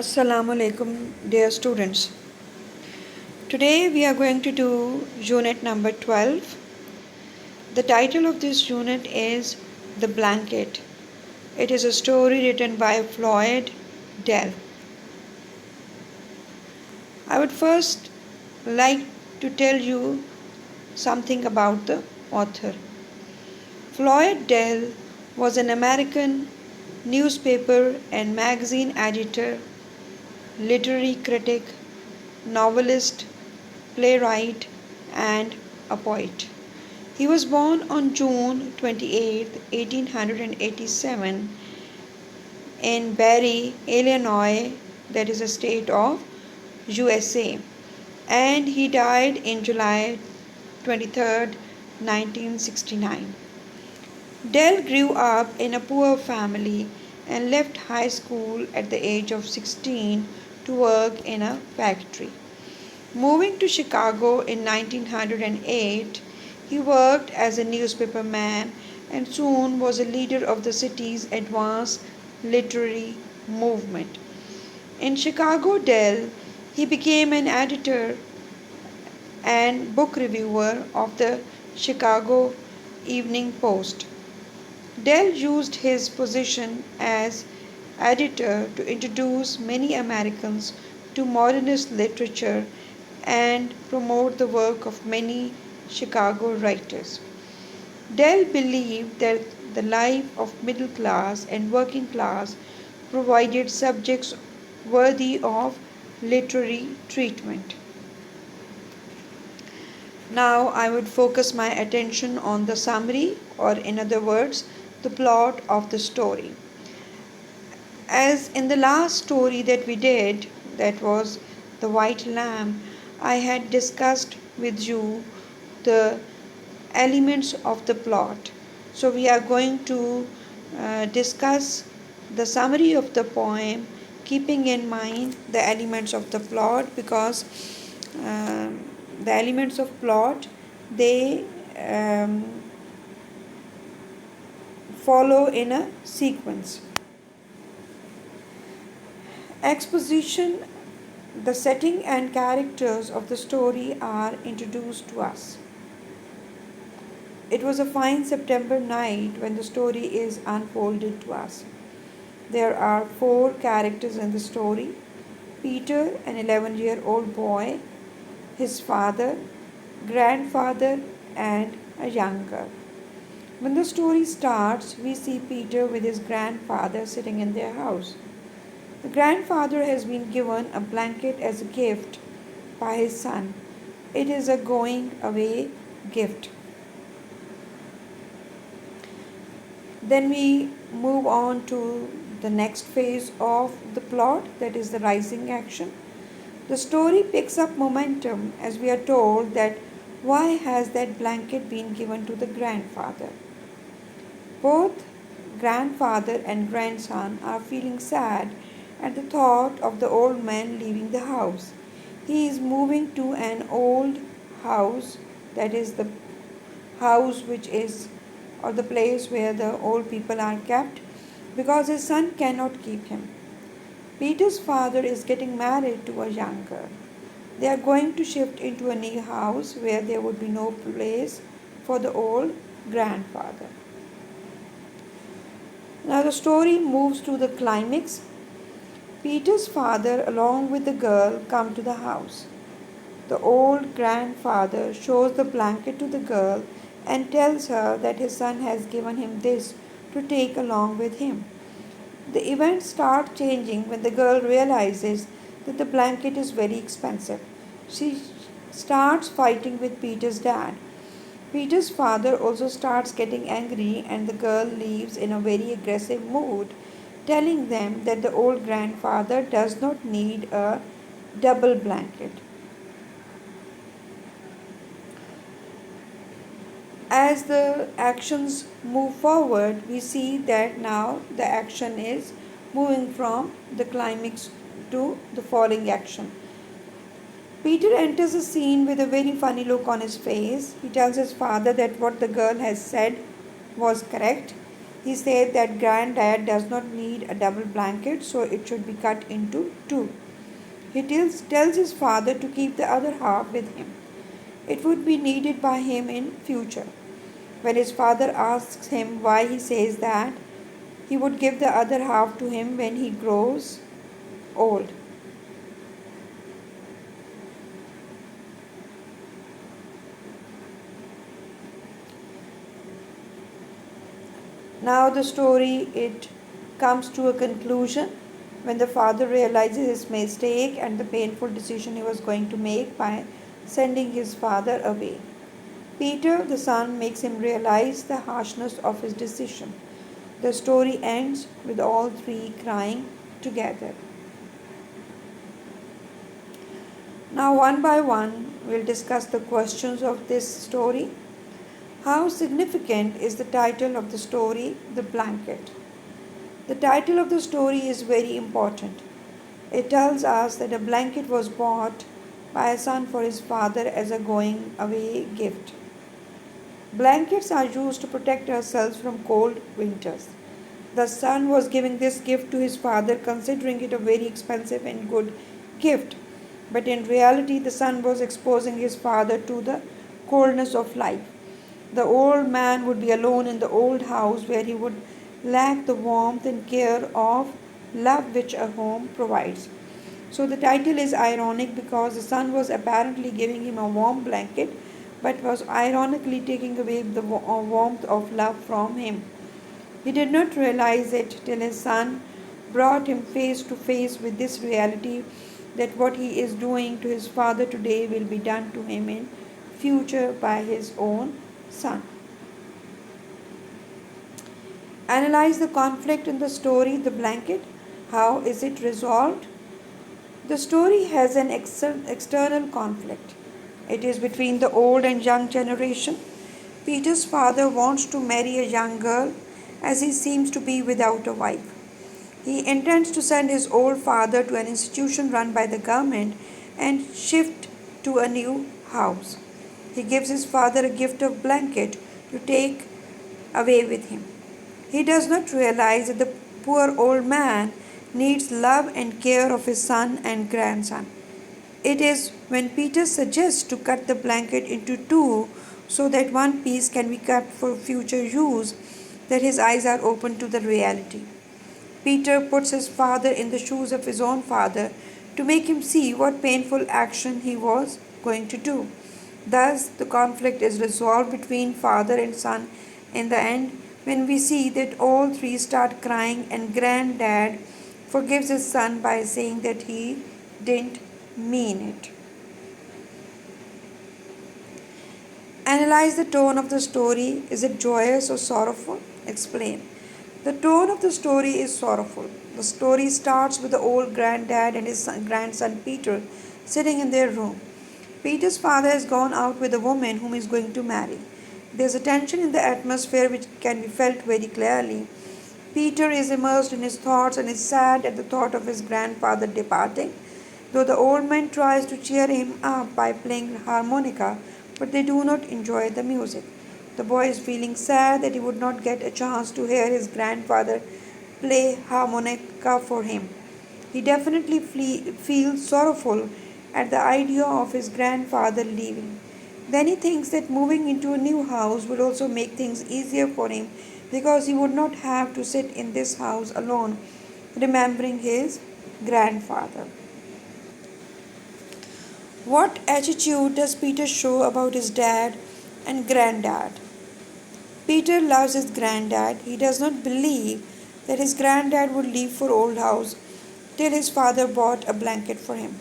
Assalamu alaikum, dear students. Today we are going to do unit number 12. The title of this unit is The Blanket. It is a story written by Floyd Dell. I would first like to tell you something about the author. Floyd Dell was an American newspaper and magazine editor, literary critic, novelist, playwright, and a poet. He was born on June 28, 1887, in Barry, Illinois, that is a state of USA, and he died in July 23rd, 1969. Dell grew up in a poor family and left high school at the age of 16 to work in a factory. Moving to Chicago in 1908, he worked as a newspaperman and soon was a leader of the city's advanced literary movement. In Chicago, Dell, he became an editor and book reviewer of the Chicago Evening Post. Dell used his position as editor to introduce many Americans to modernist literature and promote the work of many Chicago writers. Dell believed that the life of middle class and working class provided subjects worthy of literary treatment. Now I would focus my attention on the summary, or in other words, the plot of the story. As in the last story that we did, that was The White Lamb, I had discussed with you the elements of the plot. So we are going to discuss the summary of the poem, keeping in mind the elements of the plot, because the elements of plot, they follow in a sequence. Exposition. The setting and characters of the story are introduced to us. It was a fine September night when the story is unfolded to us. There are four characters in the story: Peter, an 11-year-old boy, his father, grandfather, and a young girl. When the story starts, we see Peter with his grandfather sitting in their house. The grandfather has been given a blanket as a gift by his son. It is a going away gift. Then we move on to the next phase of the plot, that is the rising action. The story picks up momentum as we are told that why has that blanket been given to the grandfather? Both grandfather and grandson are feeling sad at the thought of the old man leaving the house. He is moving to an old house, that is the house which is, or the place where the old people are kept, because his son cannot keep him. Peter's father is getting married to a young girl. They are going to shift into a new house where there would be no place for the old grandfather. Now the story moves to the climax. Peter's father, along with the girl, come to the house. The old grandfather shows the blanket to the girl and tells her that his son has given him this to take along with him. The events start changing when the girl realizes that the blanket is very expensive. She starts fighting with Peter's dad. Peter's father also starts getting angry, and the girl leaves in a very aggressive mood, telling them that the old grandfather does not need a double blanket. As the actions move forward, we see that now the action is moving from the climax to the falling action. Peter enters the scene with a very funny look on his face. He tells his father that what the girl has said was correct. He said that granddad does not need a double blanket, so it should be cut into two. He tells his father to keep the other half with him. It would be needed by him in future. When his father asks him why he says that, he would give the other half to him when he grows old. Now the story it comes to a conclusion when the father realizes his mistake and the painful decision he was going to make by sending his father away. Peter, the son, makes him realize the harshness of his decision. The story ends with all three crying together. Now, one by one, we'll discuss the questions of this story. How significant is the title of the story, The Blanket? The title of the story is very important. It tells us that a blanket was bought by a son for his father as a going away gift. Blankets are used to protect ourselves from cold winters. The son was giving this gift to his father, considering it a very expensive and good gift. But in reality, the son was exposing his father to the coldness of life. The old man would be alone in the old house where he would lack the warmth and care of love which a home provides. So the title is ironic because the son was apparently giving him a warm blanket but was ironically taking away the warmth of love from him. He did not realize it till his son brought him face to face with this reality that what he is doing to his father today will be done to him in future by his own son. Analyze the conflict in the story The Blanket. How is it resolved? The story has an external conflict. It is between the old and young generation. Peter's father wants to marry a young girl as he seems to be without a wife. He intends to send his old father to an institution run by the government and shift to a new house. He gives his father a gift of blanket to take away with him. He does not realize that the poor old man needs love and care of his son and grandson. It is when Peter suggests to cut the blanket into two so that one piece can be kept for future use that his eyes are opened to the reality. Peter puts his father in the shoes of his own father to make him see what painful action he was going to do. Thus, the conflict is resolved between father and son in the end when we see that all three start crying and granddad forgives his son by saying that he didn't mean it. Analyze the tone of the story. Is it joyous or sorrowful? Explain. The tone of the story is sorrowful. The story starts with the old granddad and his grandson Peter sitting in their room. Peter's father has gone out with a woman whom he is going to marry. There's a tension in the atmosphere which can be felt very clearly. Peter is immersed in his thoughts and is sad at the thought of his grandfather departing, though the old man tries to cheer him up by playing harmonica, but they do not enjoy the music. The boy is feeling sad that he would not get a chance to hear his grandfather play harmonica for him. He definitely feels sorrowful at the idea of his grandfather leaving. Then he thinks that moving into a new house would also make things easier for him because he would not have to sit in this house alone, remembering his grandfather. What attitude does Peter show about his dad and granddad? Peter loves his granddad. He does not believe that his granddad would leave for old house till his father bought a blanket for him.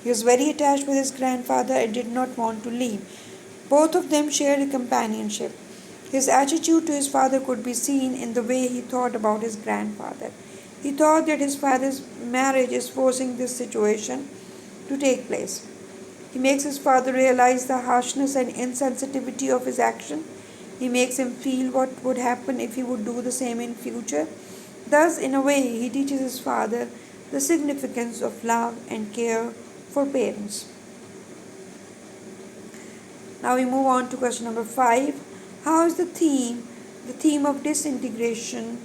He was very attached with his grandfather and did not want to leave. Both of them shared a companionship. His attitude to his father could be seen in the way he thought about his grandfather. He thought that his father's marriage is forcing this situation to take place. He makes his father realize the harshness and insensitivity of his action. He makes him feel what would happen if he would do the same in future. Thus, in a way, he teaches his father the significance of love and care for parents. Now we move on to question number 5. How is the theme the theme of disintegration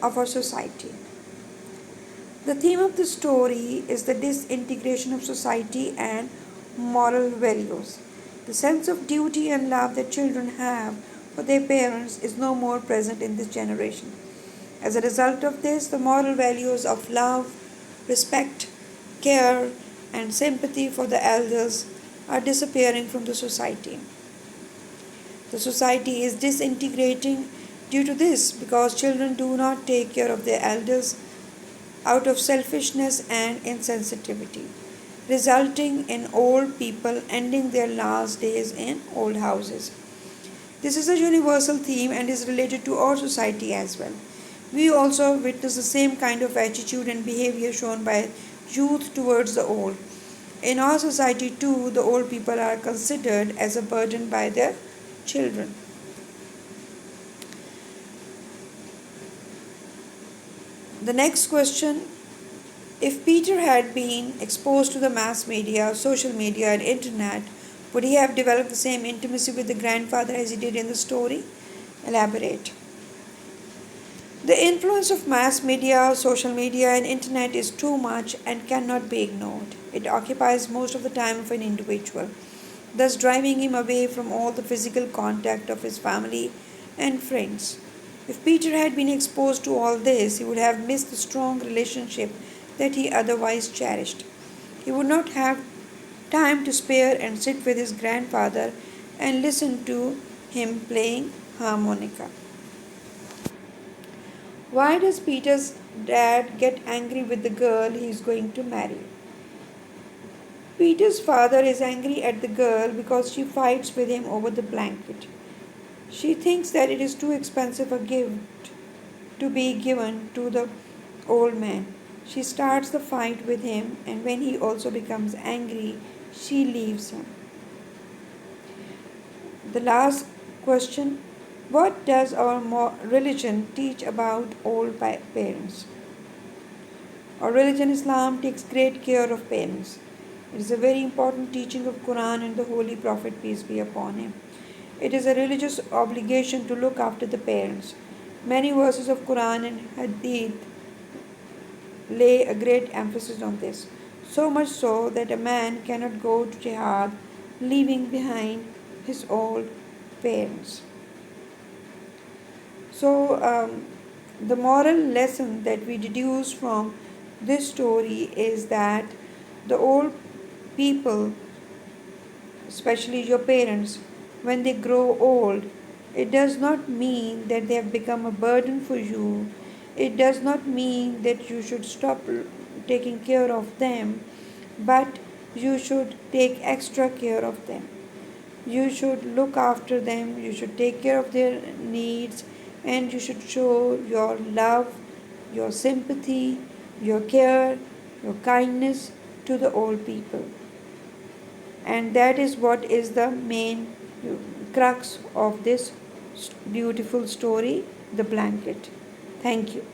of our society. The theme of the story is the disintegration of society and moral values. The sense of duty and love that children have for their parents is no more present in this generation. As a result of this, the moral values of love, respect, care, and sympathy for the elders are disappearing from the society. The society is disintegrating due to this because children do not take care of their elders out of selfishness and insensitivity, resulting in old people ending their last days in old houses. This is a universal theme and is related to our society as well. We also witness the same kind of attitude and behavior shown by youth towards the old. In our society, too, the old people are considered as a burden by their children. The next question: if Peter had been exposed to the mass media, social media, and internet, would he have developed the same intimacy with the grandfather as he did in the story? Elaborate. The influence of mass media, social media, and internet is too much and cannot be ignored. It occupies most of the time of an individual, thus driving him away from all the physical contact of his family and friends. If Peter had been exposed to all this, he would have missed the strong relationship that he otherwise cherished. He would not have time to spare and sit with his grandfather and listen to him playing harmonica. Why does Peter's dad get angry with the girl he is going to marry? Peter's father is angry at the girl because she fights with him over the blanket. She thinks that it is too expensive a gift to be given to the old man. She starts the fight with him, and when he also becomes angry, she leaves him. The last question: what does our religion teach about old parents? Our religion, Islam, takes great care of parents. It is a very important teaching of Quran and the Holy Prophet, peace be upon him. It is a religious obligation to look after the parents. Many verses of Quran and Hadith lay a great emphasis on this, so much so that a man cannot go to jihad leaving behind his old parents. So, the moral lesson that we deduce from this story is that the old people, especially your parents, when they grow old, it does not mean that they have become a burden for you. It does not mean that you should stop taking care of them, but you should take extra care of them. You should look after them, you should take care of their needs, and you should show your love, your sympathy, your care, your kindness to the old people. And that is what is the main crux of this beautiful story, The Blanket. Thank you.